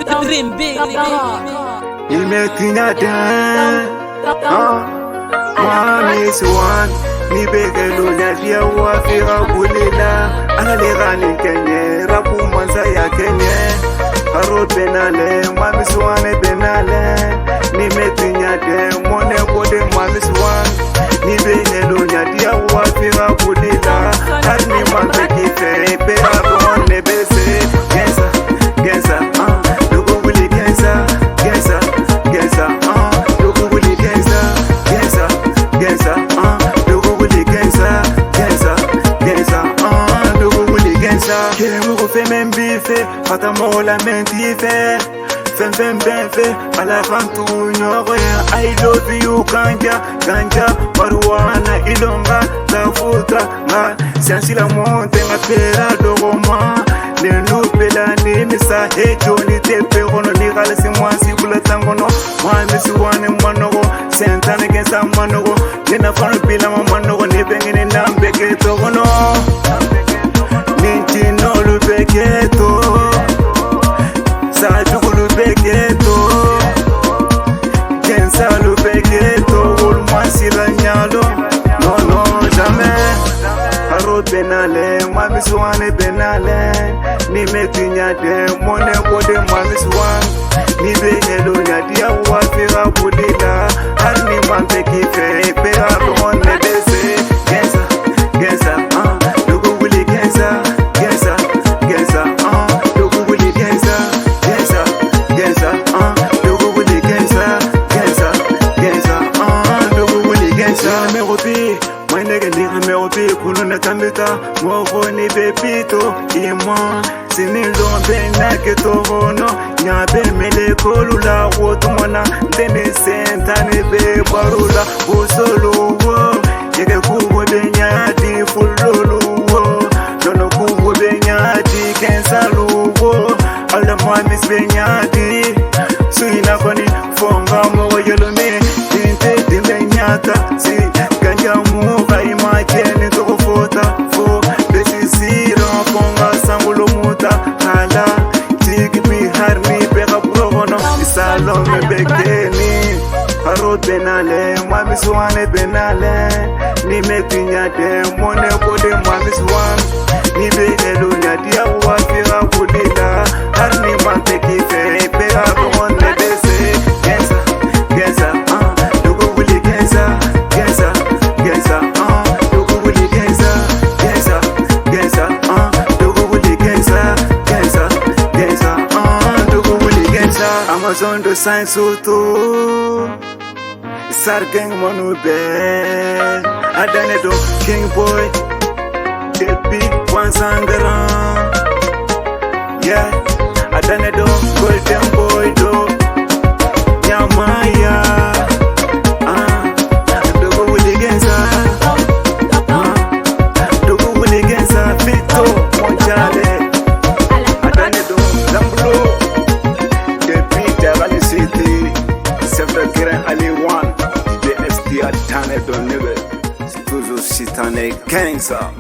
Dream big, Imekinyata Mami Swan Ni begelo nyadia wafira kulela Analegani kenye Rapu manza ya kenye Harod benale Mami Swan benale Nimekinyata Mone kode Mami Swan Ni begelo nyadia wafira kulela Harni mambe kife Pera bone bese Genza, genza Logo wili genza Genza, genza Logo wili genza Genza, genza Logo wili genza Genza, genza Logo wili genza Kere mugo fe membife Fata mola mentife Fem fem benfe Ala fantu nyoro ya I love you ganja Ganja Marijuana ilonga Tafuta Nga Siansi la monte Nga pera dogoma Nenu pela ni misa Hejo ni tepe Gono ni gale si mwansi Kula tangono Mwami si wane mwanogo Sentane gensa mwanogo Nina fano pila mwanogo Ni bengine na mbeketo gono Ninti no lubeketo Sajuku lubeketo Gensa lubeketo Ulmasi la nyalo No no jamais Harod benale Mwami suwane benale Nimekinyate Mone kode mwami suwan Nibegelo nyadia wafira kulila Harni mambe kife Pera bone bese Genza, genza Logo wili genza Genza, genza Logo wili genza Genza, genza Logo wili genza Genza, genza Logo wili genza Merobi Mwenege ndiga merobi Kuluna tambita Mwoko ni bepito Ima Sinilombe na ketogono Nyabe mele kolula Wotumona Ndene sentane be barula Usoluwo Yege kuwe benyati Fululuwo Nono kuwe benyati Kensaluwo Ala mamis benyati Suina koni Fonga mwa yelome Dinte dime nyata Si ganja muka imakeni Toko fota Fo Besi sira Fonga sangulo muta Hala Tigmi harni Peka progono Isalome bekeni Harod benale Mwami suwane benale Nimekinyate Mone kode mwami suwan Nibegelo nyadia wafira kudila Harni mante kife Peka progono bese Genza, genza Logo wili genza Genza, genza Logo wili genza Genza, genza Logo wili genza Genza, genza Logo wili genza Amazon do sign soto Sargeng monu be Adane do King boy Kepi Wansangara Yeah Adane do Golden boy do Nyamaya Dogo wili genza Dogo wili genza Fito Monjale Adane do Lambro Kepi Tabali City Sefra Kiran Ali One DST Adane do Nebe Toujours Chitane Kengsa